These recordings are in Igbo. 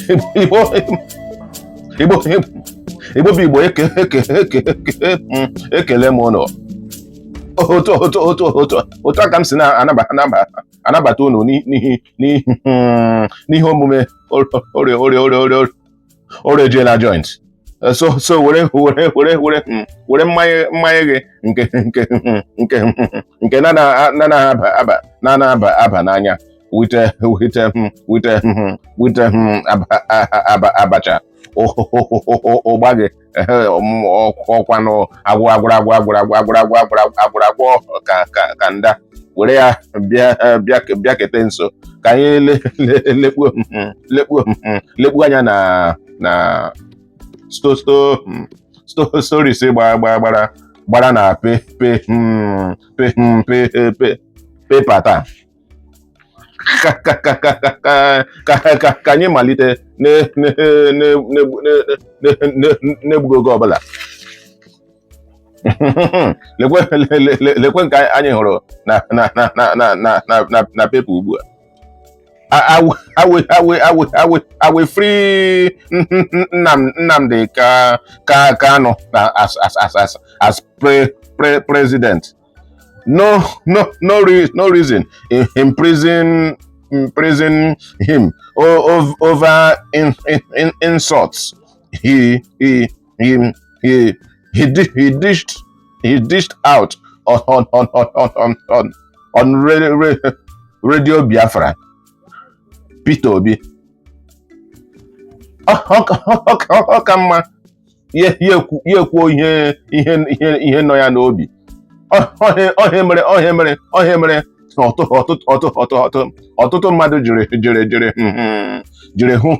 Igbo Igbo Igbo bụ Igbo ekele m ụnụ otu aka m si anabata ụnụ n'ihe omume OREJIELA joint. So were mmanya gị nke na-aba n'anya with abacha ụgba gị ọkwanụ agwụragwụ ka nda were ya bịa kete nso ka anyị lekpuo anya na stories gbara na pepa taa ka anyị malite n'egbugo oge ọbụla. Lekwe nke anyị hụrụ na pepa ugbu a. I will free Nnamdi Kanu as president. No reason imprison him over insults. He dished out on Radio Biafra. Peter Obi ọ ka mma ya ekwuo ihe nọ ya n'obi. Ọhịa mere ọtụtụ mmadụ jiri hụ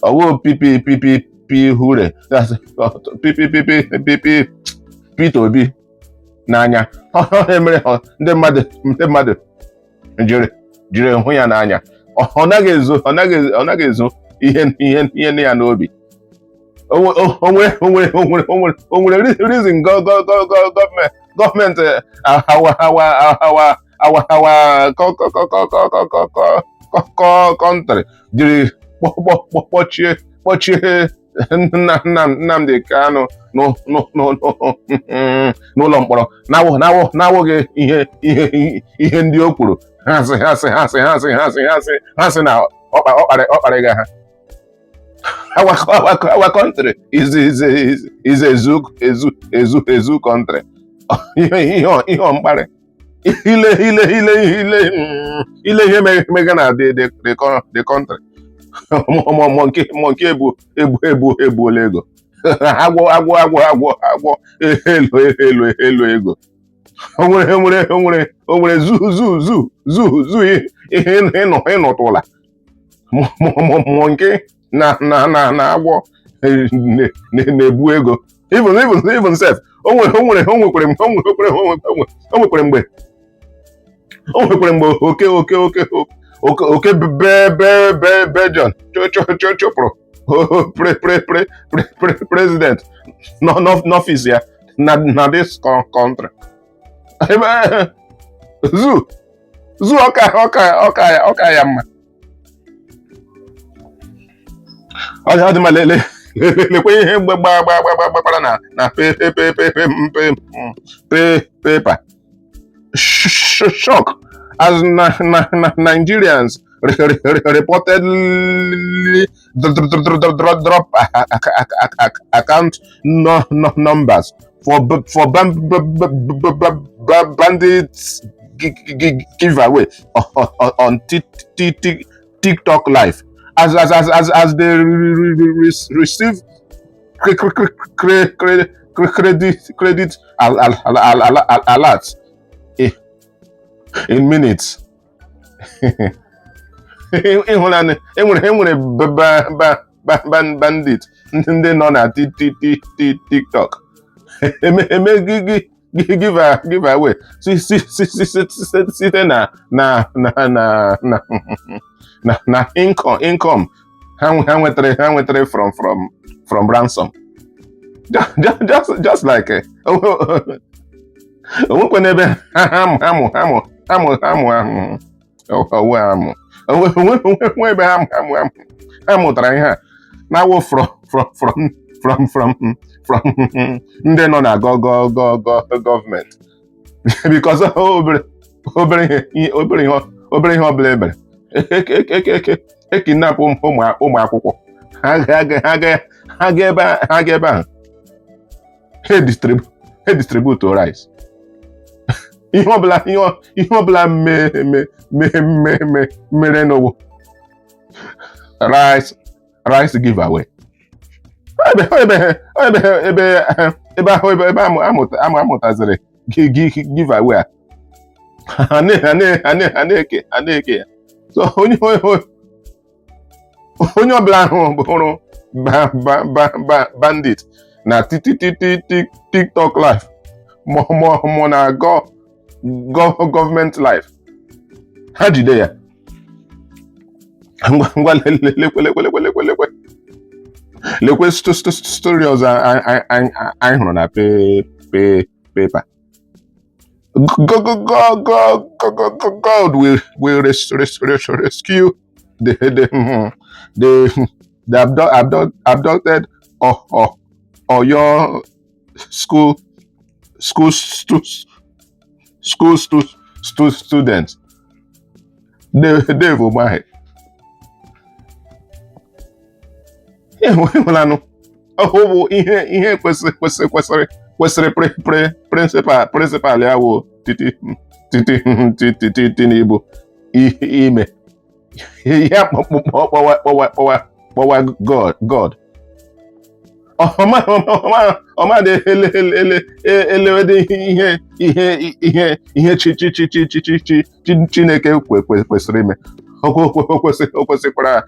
ọwụ hure Peter Obi n'anya. Ọhịa mere ndị mmadụ jiri hụ ya n'anya. Ọ naghị ezo ihe ya n'obi. O nwere reason gọọmenti our country jiri kpọchie Nnamdi Kanu n'ụlọ mkpọrọ na-awụghị ihe ndị o kwuru. Ha sị na ọ kparịga ha. Our country is a zoo country. Ihe mkparị ile ihe mega na the country. Nke ebuola ego. Agwọ elu ego. O nwere zoo ihe ịnọtụla nke na agwọ na-ebu ego. Even self o nwekwere mgbe oke Belgium chụpụrụ president n'ọfịs ya na this country. Zoo ọka ya mma. Ọ dị mma. Lekwe ihe mgbe gbara na pepa. Shock as Nigerians reportedly drop account numbers for bandits giveaway on TikTok live as they receive credit alerts in minutes. Enwere bandit ndị nọ na TikTok eme giveaway site na income ha nwetara from ransom. Just like onwekwe n'ebe amụ onwe amụ onwe ebe ha mụtara ihe a na-awụ from ndị nọ na gọọmenti because obere ihe ọbụla ebere ekidnapụ ụmụ akwụkwọ ha ga ebe ahụ ha distribute rice ihe ọbụla mere n'owo rice giveaway ebe ahụ amụtaziri giveaway a na-eke ya so onye ọbụla ahụ hụrụ bandit na TikTok live mụ na gọọmenti live ha jide ya ngwa lekwe story ọzọ anyị hụrụ na paper. God will rescue the abducted or your school students. Dave Omahe. Ịhụlanụ bụ ihe kwesịrị prịnsịpal ya wụ Tinubu ime ya kpọwa God ọmadị elewede ihe Chineke kwesịrị ime o kwesịkwara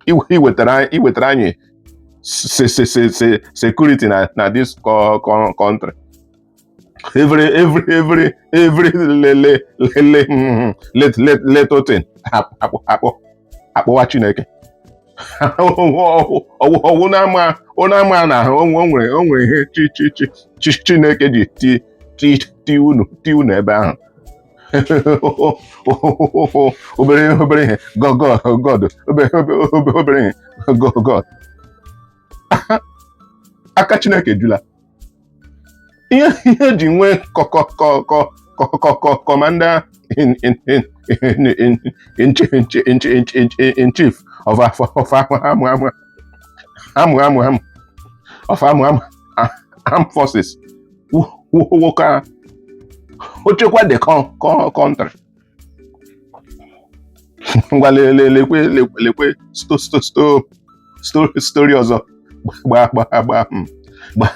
ịwụ iwetara anyị security na this country. Every little thing akpọwa Chineke ọwụ na-ama na o nwere ihe Chineke ji ti unu ebe ahụ obere ihe God obere ihe God aka Chineke jula ihe ji nwee commander in chief of armed forces woka ochekwa the country. Ngwa lekwe story ọzọ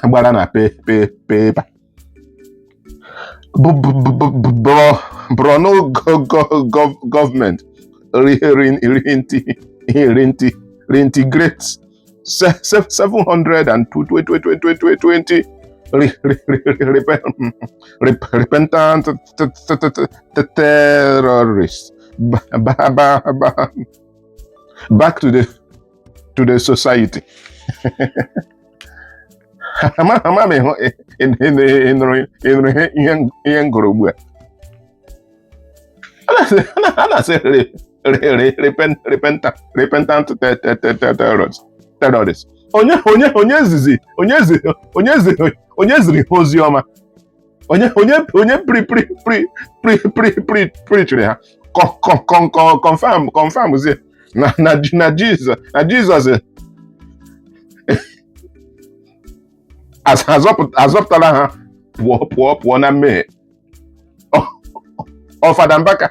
gbara na paper. Borno government reintegrates 720 repentant terrorists back to the society. Ama m ihe ngoro ugbu a na-asị repentant terrorists. Onye ziri ozi ọma, onye preachiri ha confirm zie na Jesus azọpụtara ha pụọ na mmehie. Fada Mbaka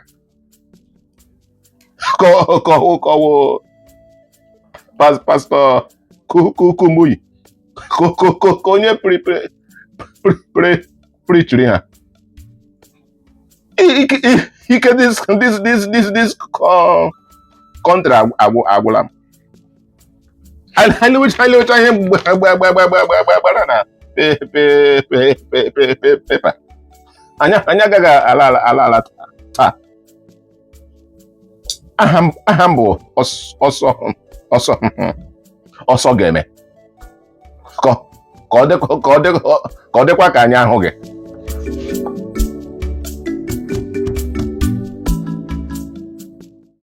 kọwụ pastọ Kumuyi onye preachiri ha ike this country agwụla m. Highlighta ihe gbara na pepa. Anyị agaghị ala taa. Aha m bụ ọsọ ga-eme ka ọ dịkwa ka anyị ahụ gị.